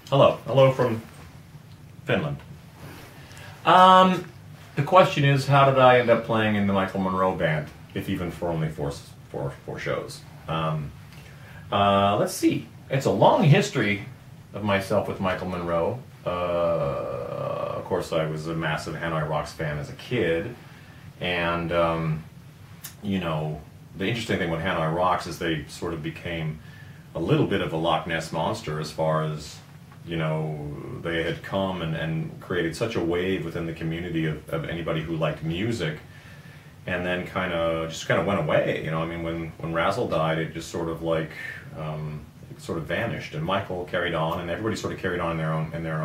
Hello from Finland. The question is, how did I end up playing in the Michael Monroe band, if even for only four shows? Let's see. It's a long history of myself with Michael Monroe. Of course, I was a massive Hanoi Rocks fan as a kid, and you know, the interesting thing with Hanoi Rocks is they sort of became a little bit of a Loch Ness monster as far as, you know, they had come and created such a wave within the community of anybody who liked music, and then kind of went away. You know, I mean, when Razzle died, it just sort of like it sort of vanished, and Michael carried on, and everybody sort of carried on in their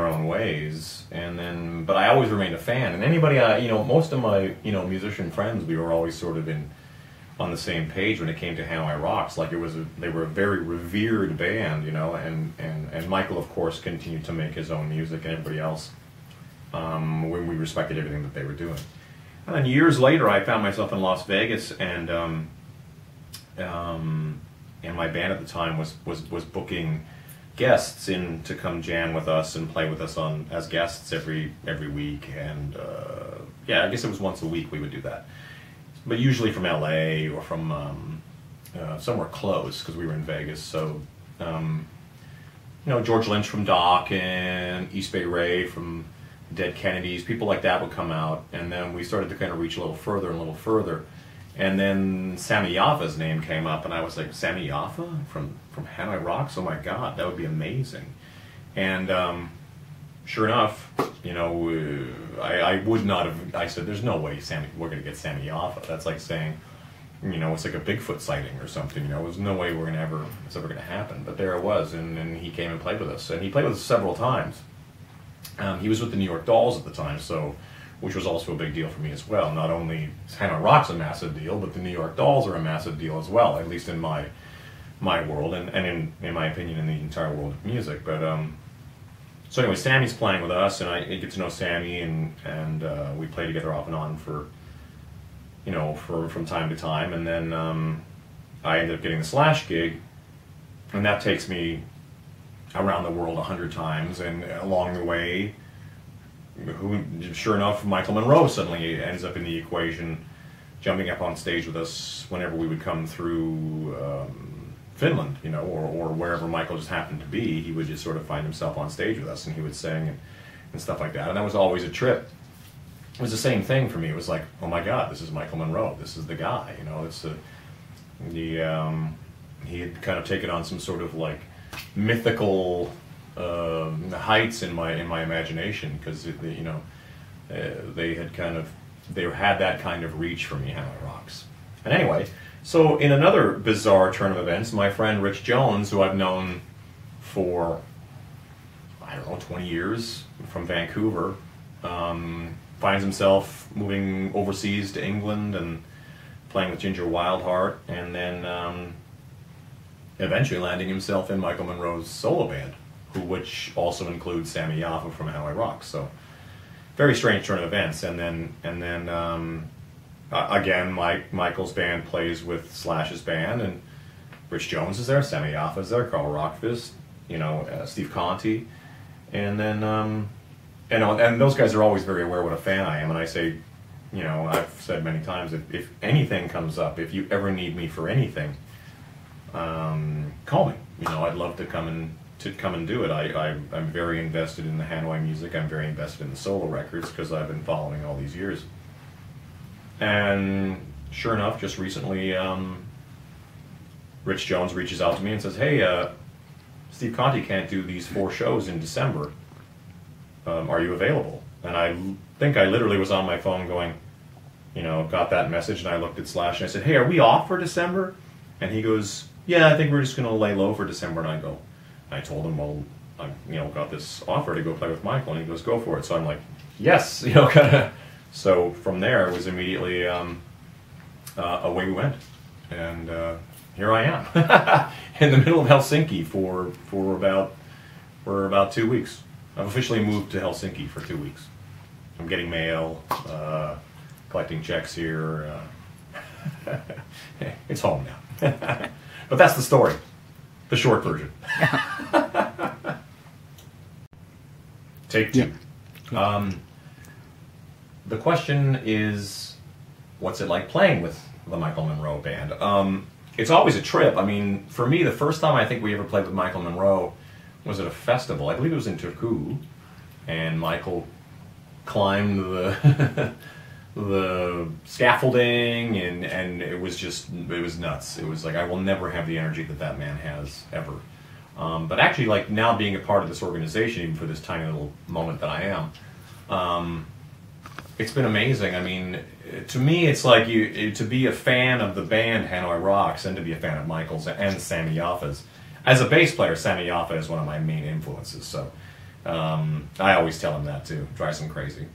own ways. And then, but I always remained a fan, and anybody you know, most of my, you know, musician friends, we were always sort of on the same page when it came to Hanoi Rocks. Like they were a very revered band, you know, and Michael, of course, continued to make his own music, and everybody else, when we respected everything that they were doing. And then years later, I found myself in Las Vegas, and my band at the time was booking guests in to come jam with us and play with us as guests every week, and yeah, I guess it was once a week we would do that. But usually from LA or from somewhere close, because we were in Vegas. So, you know, George Lynch from Doc and East Bay Ray from Dead Kennedys, people like that would come out, and then we started to kind of reach a little further and a little further. And then Sammy Yaffa's name came up, and I was like, Sammy Yaffa from Hanoi Rocks? Oh my God, that would be amazing. And sure enough, you know, I would not have, I said, there's no way we're going to get Sammy Yaffa. That's like saying, you know, it's like a Bigfoot sighting or something, you know, there's no way it's ever going to happen. But there it was, and he came and played with us, and he played with us several times. He was with the New York Dolls at the time, so, which was also a big deal for me as well. Not only is Hanoi Rocks a massive deal, but the New York Dolls are a massive deal as well, at least in my world, and in my opinion, in the entire world of music. But so anyway, Sammy's playing with us, and I get to know Sammy, and we play together off and on for, you know, from time to time. And then I ended up getting the Slash gig, and that takes me around the world 100 times, and along the way, sure enough, Michael Monroe suddenly ends up in the equation, jumping up on stage with us whenever we would come through Finland, you know, or wherever Michael just happened to be. He would just sort of find himself on stage with us, and he would sing and stuff like that, and that was always a trip. It was the same thing for me. It was like, oh my God, this is Michael Monroe. This is the guy, you know. He had kind of taken on some sort of like mythical heights in my imagination, because you know, they had that kind of reach for me, Hanoi Rocks. And anyway, so in another bizarre turn of events, my friend Rich Jones, who I've known for, I don't know, 20 years from Vancouver, finds himself moving overseas to England and playing with Ginger Wildheart, and then eventually landing himself in Michael Monroe's solo band, which also includes Sammy Yaffa from Hanoi Rocks. So very strange turn of events. And then again, Michael's band plays with Slash's band, and Rich Jones is there, Sammy Yaffa is there, Carl Rockfist, you know, Steve Conti, and then you know, and those guys are always very aware what a fan I am. And I say, you know, I've said many times, if anything comes up, if you ever need me for anything, call me. You know, I'd love to come and do it. I'm very invested in the Hanoi music. I'm very invested in the solo records, because I've been following all these years. And sure enough, just recently, Rich Jones reaches out to me and says, hey, Steve Conti can't do these 4 shows in December. Are you available? And I think I literally was on my phone going, you know, got that message, and I looked at Slash and I said, hey, are we off for December? And he goes, yeah, I think we're just going to lay low for December. And I told him, well, I, you know, got this offer to go play with Michael, and he goes, go for it. So I'm like, yes, you know, kind of. So from there, it was immediately away we went, and here I am in the middle of Helsinki for about 2 weeks. I've officially moved to Helsinki for 2 weeks. I'm getting mail, collecting checks here. It's home now. But that's the story. The short version. Take two. The question is, what's it like playing with the Michael Monroe Band? It's always a trip. I mean, for me, the first time I think we ever played with Michael Monroe was at a festival. I believe it was in Turku, and Michael climbed the the scaffolding, and it was nuts. It was like, I will never have the energy that that man has ever. But actually, like, now being a part of this organization, even for this tiny little moment that I am, it's been amazing. I mean, to me, it's like to be a fan of the band Hanoi Rocks and to be a fan of Michael's and Sammy Yaffa's. As a bass player, Sammy Yaffa is one of my main influences, so I always tell him that too. Drives him crazy.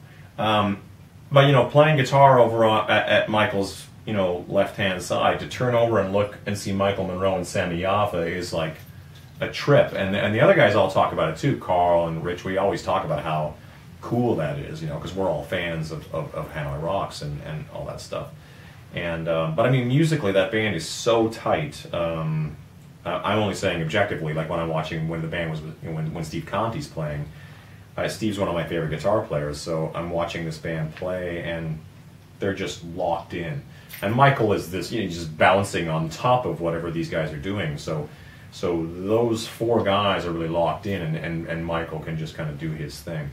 But, you know, playing guitar over at Michael's, you know, left-hand side, to turn over and look and see Michael Monroe and Sammy Yaffa is like a trip. And the other guys all talk about it too. Carl and Rich, we always talk about how cool that is, you know, because we're all fans of Hanoi Rocks and all that stuff. And but I mean, musically, that band is so tight. I'm only saying objectively, like when I'm watching when the band was, you know, when Steve Conti's playing. Steve's one of my favorite guitar players, so I'm watching this band play, and they're just locked in. And Michael is this, you know, just bouncing on top of whatever these guys are doing. So those four guys are really locked in, and Michael can just kind of do his thing.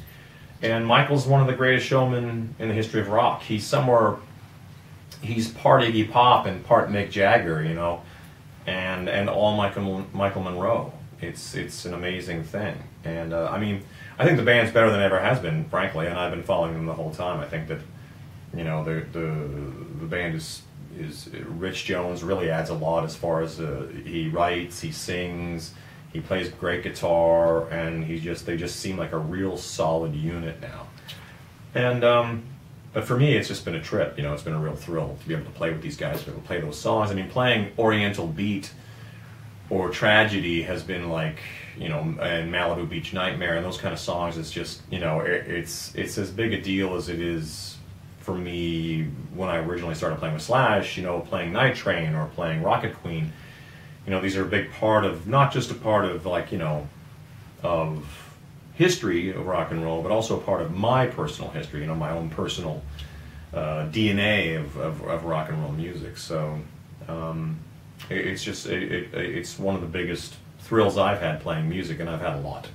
And Michael's one of the greatest showmen in the history of rock. He's part Iggy Pop and part Mick Jagger, you know, and all Michael Monroe. It's an amazing thing. And I mean, I think the band's better than it ever has been, frankly, and I've been following them the whole time. I think that, you know, the band is Rich Jones really adds a lot as far as he writes, he sings, he plays great guitar, and they just seem like a real solid unit now. And but for me, it's just been a trip. You know, it's been a real thrill to be able to play with these guys, to be able to play those songs. I mean, playing Oriental Beat or Tragedy has been like, you know, and Malibu Beach Nightmare and those kind of songs. It's just, you know, it's as big a deal as it is for me when I originally started playing with Slash. You know, playing Night Train or playing Rocket Queen. You know, these are a big part of, not just a part of, like, you know, of history of rock and roll, but also a part of my personal history. You know, my own personal DNA of rock and roll music. So. It's just it's one of the biggest thrills I've had playing music, and I've had a lot.